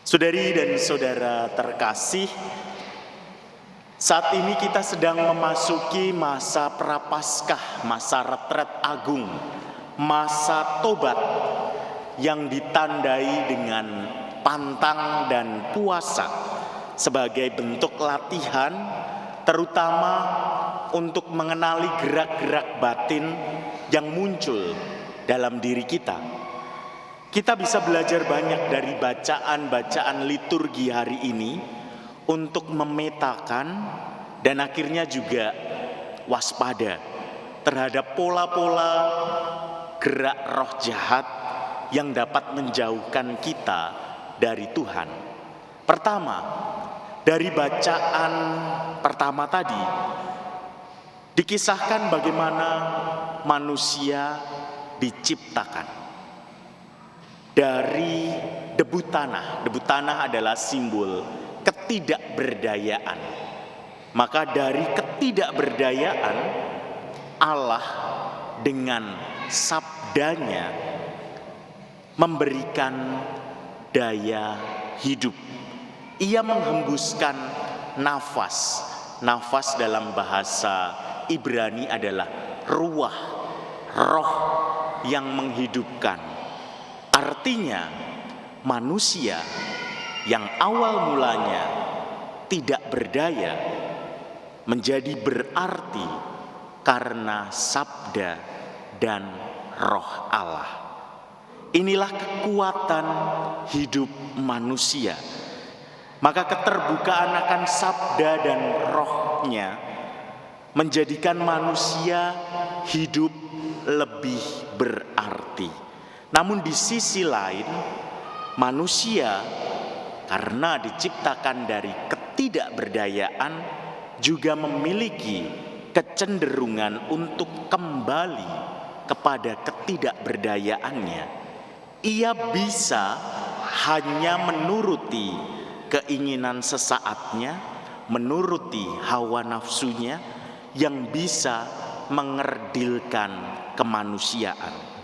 Saudari dan saudara terkasih, saat ini kita sedang memasuki masa prapaskah, masa retret agung, masa tobat yang ditandai dengan pantang dan puasa sebagai bentuk latihan, terutama untuk mengenali gerak-gerak batin yang muncul dalam diri kita. Kita bisa belajar banyak dari bacaan-bacaan liturgi hari ini untuk memetakan dan akhirnya juga waspada terhadap pola-pola gerak roh jahat yang dapat menjauhkan kita dari Tuhan. Pertama, dari bacaan pertama tadi dikisahkan bagaimana manusia diciptakan dari debu tanah. Debu tanah adalah simbol ketidakberdayaan. Maka dari ketidakberdayaan, Allah dengan sabdanya memberikan daya hidup. Ia menghembuskan nafas. Nafas dalam bahasa Ibrani adalah ruah, roh yang menghidupkan. Artinya manusia yang awal mulanya tidak berdaya menjadi berarti karena sabda dan roh Allah. Inilah kekuatan hidup manusia. Maka keterbukaan akan sabda dan rohnya menjadikan manusia hidup lebih berarti. Namun di sisi lain, manusia karena diciptakan dari ketidakberdayaan juga memiliki kecenderungan untuk kembali kepada ketidakberdayaannya. Ia bisa hanya menuruti keinginan sesaatnya, menuruti hawa nafsunya yang bisa mengerdilkan kemanusiaan.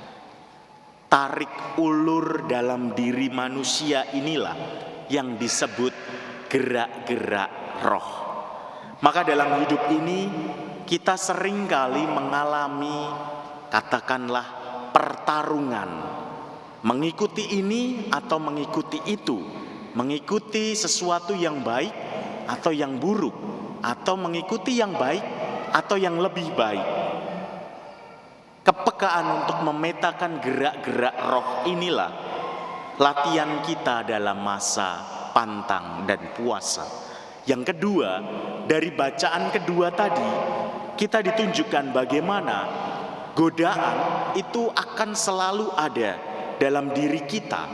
Tarik ulur dalam diri manusia inilah yang disebut gerak-gerak roh. Maka dalam hidup ini kita seringkali mengalami katakanlah pertarungan. Mengikuti ini atau mengikuti itu. Mengikuti sesuatu yang baik atau yang buruk. Atau mengikuti yang baik atau yang lebih baik. Kepekaan untuk memetakan gerak-gerak roh inilah latihan kita dalam masa pantang dan puasa. Yang kedua, dari bacaan kedua tadi kita ditunjukkan bagaimana godaan itu akan selalu ada dalam diri kita.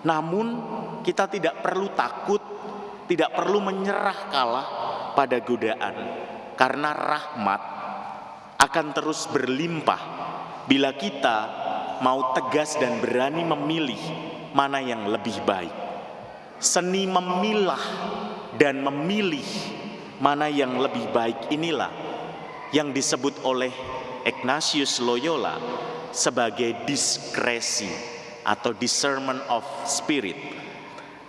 Namun kita tidak perlu takut, tidak perlu menyerah kalah pada godaan, karena rahmat akan terus berlimpah bila kita mau tegas dan berani memilih mana yang lebih baik. Seni memilah dan memilih mana yang lebih baik inilah yang disebut oleh Ignatius Loyola sebagai diskresi atau discernment of spirit.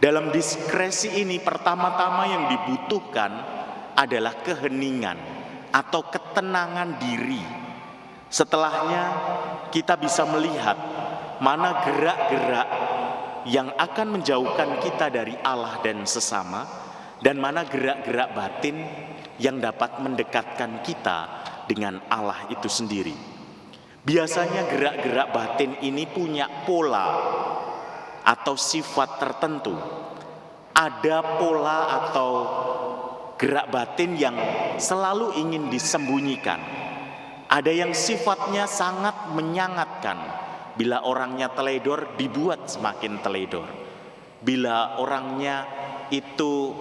Dalam diskresi ini pertama-tama yang dibutuhkan adalah keheningan atau ketenangan diri. Setelahnya kita bisa melihat mana gerak-gerak yang akan menjauhkan kita dari Allah dan sesama, dan mana gerak-gerak batin yang dapat mendekatkan kita dengan Allah itu sendiri. Biasanya gerak-gerak batin ini punya pola atau sifat tertentu. Ada pola atau gerak batin yang selalu ingin disembunyikan. Ada yang sifatnya sangat menyangatkan. Bila orangnya teledor, dibuat semakin teledor. Bila orangnya itu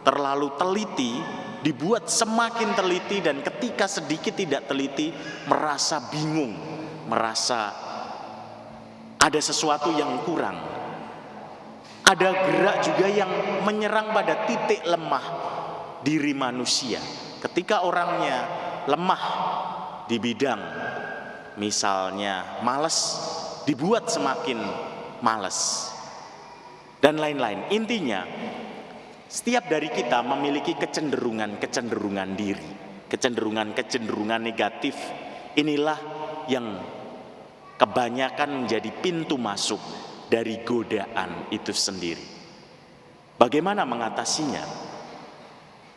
terlalu teliti, dibuat semakin teliti, dan ketika sedikit tidak teliti, merasa bingung, merasa ada sesuatu yang kurang. Ada gerak juga yang menyerang pada titik lemah diri manusia. Ketika orangnya lemah di bidang misalnya malas, dibuat semakin malas. dan lain-lain. Intinya, setiap dari kita memiliki kecenderungan diri, kecenderungan negatif. Inilah yang kebanyakan menjadi pintu masuk dari godaan itu sendiri. Bagaimana mengatasinya?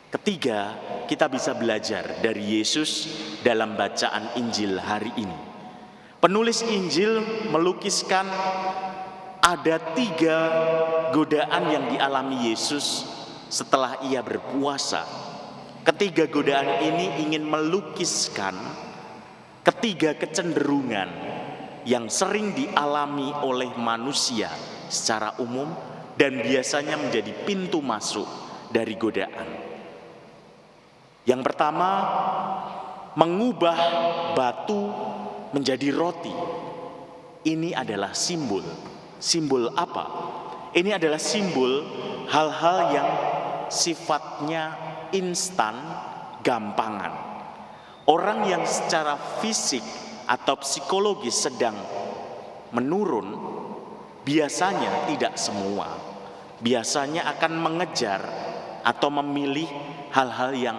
Ketiga, kita bisa belajar dari Yesus dalam bacaan Injil hari ini. Penulis Injil melukiskan ada 3 godaan yang dialami Yesus setelah ia berpuasa. Ketiga godaan ini ingin melukiskan 3 kecenderungan yang sering dialami oleh manusia secara umum dan biasanya menjadi pintu masuk dari godaan. Yang pertama, mengubah batu menjadi roti. Ini adalah simbol. Simbol apa? Ini adalah simbol hal-hal yang sifatnya instan, gampangan. Orang yang secara fisik atau psikologis sedang menurun, biasanya tidak semua. Biasanya akan mengejar atau memilih hal-hal yang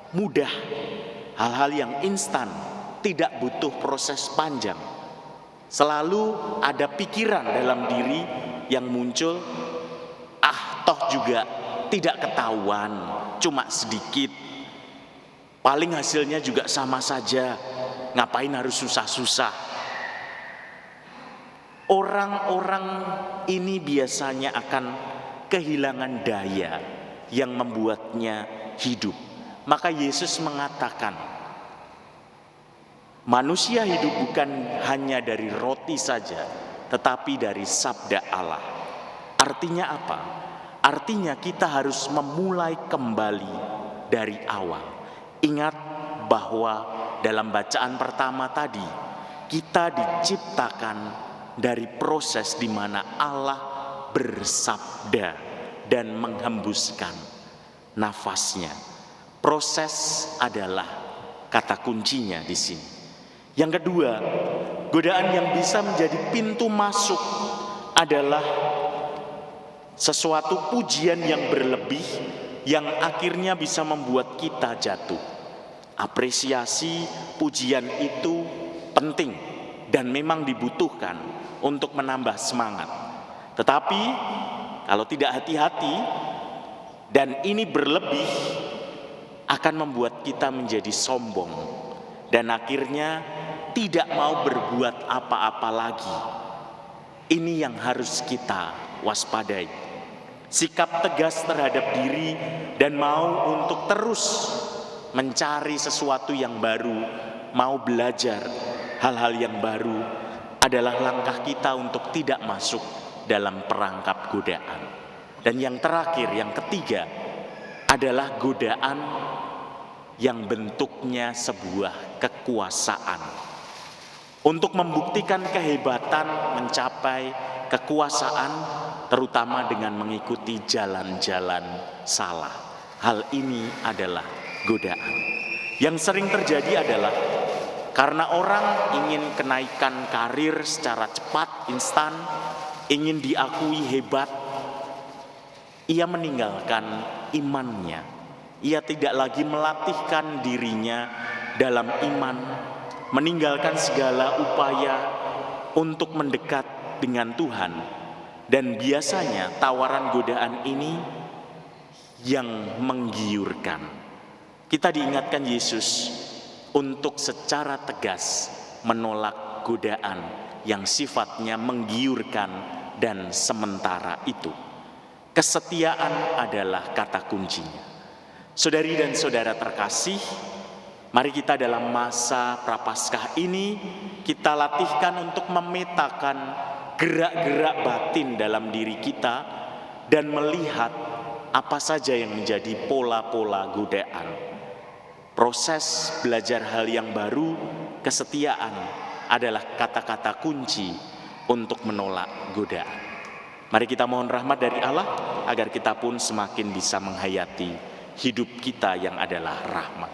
mudah, hal-hal yang instan, tidak butuh proses panjang. Selalu ada pikiran dalam diri yang muncul, toh juga tidak ketahuan, cuma sedikit. Paling hasilnya juga sama saja, ngapain harus susah-susah. Orang-orang ini biasanya akan kehilangan daya yang membuatnya hidup. Maka Yesus mengatakan, manusia hidup bukan hanya dari roti saja, tetapi dari sabda Allah. Artinya apa? Artinya kita harus memulai kembali dari awal. Ingat bahwa dalam bacaan pertama tadi, kita diciptakan dari proses di mana Allah bersabda dan menghembuskan nafasnya. Proses adalah kata kuncinya di sini. Yang kedua, godaan yang bisa menjadi pintu masuk adalah sesuatu pujian yang berlebih yang akhirnya bisa membuat kita jatuh. Apresiasi pujian itu penting dan memang dibutuhkan untuk menambah semangat. Tetapi kalau tidak hati-hati dan ini berlebih, akan membuat kita menjadi sombong dan akhirnya tidak mau berbuat apa-apa lagi. Ini yang harus kita waspadai. Sikap tegas terhadap diri dan mau untuk terus mencari sesuatu yang baru, mau belajar hal-hal yang baru adalah langkah kita untuk tidak masuk dalam perangkap godaan. Dan yang terakhir, yang ketiga adalah godaan yang bentuknya sebuah kekuasaan. Untuk membuktikan kehebatan mencapai kekuasaan, terutama dengan mengikuti jalan-jalan salah. Hal ini adalah godaan. Yang sering terjadi adalah karena orang ingin kenaikan karir secara cepat, instan, ingin diakui hebat, ia meninggalkan imannya. Ia tidak lagi melatihkan dirinya dalam iman, meninggalkan segala upaya untuk mendekat dengan Tuhan. Dan biasanya tawaran godaan ini yang menggiurkan. Kita diingatkan Yesus untuk secara tegas menolak godaan yang sifatnya menggiurkan dan sementara itu. Kesetiaan adalah kata kuncinya. Saudari dan saudara terkasih, mari kita dalam masa Prapaskah ini kita latihkan untuk memetakan gerak-gerak batin dalam diri kita dan melihat apa saja yang menjadi pola-pola godaan. Proses belajar hal yang baru, kesetiaan adalah kata-kata kunci untuk menolak godaan. Mari kita mohon rahmat dari Allah agar kita pun semakin bisa menghayati hidup kita yang adalah rahmat.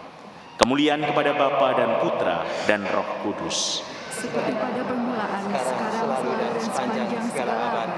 Kemuliaan kepada Bapa dan Putra dan Roh Kudus. Seperti pada permulaan, sekarang, selalu, dan sepanjang segala abad.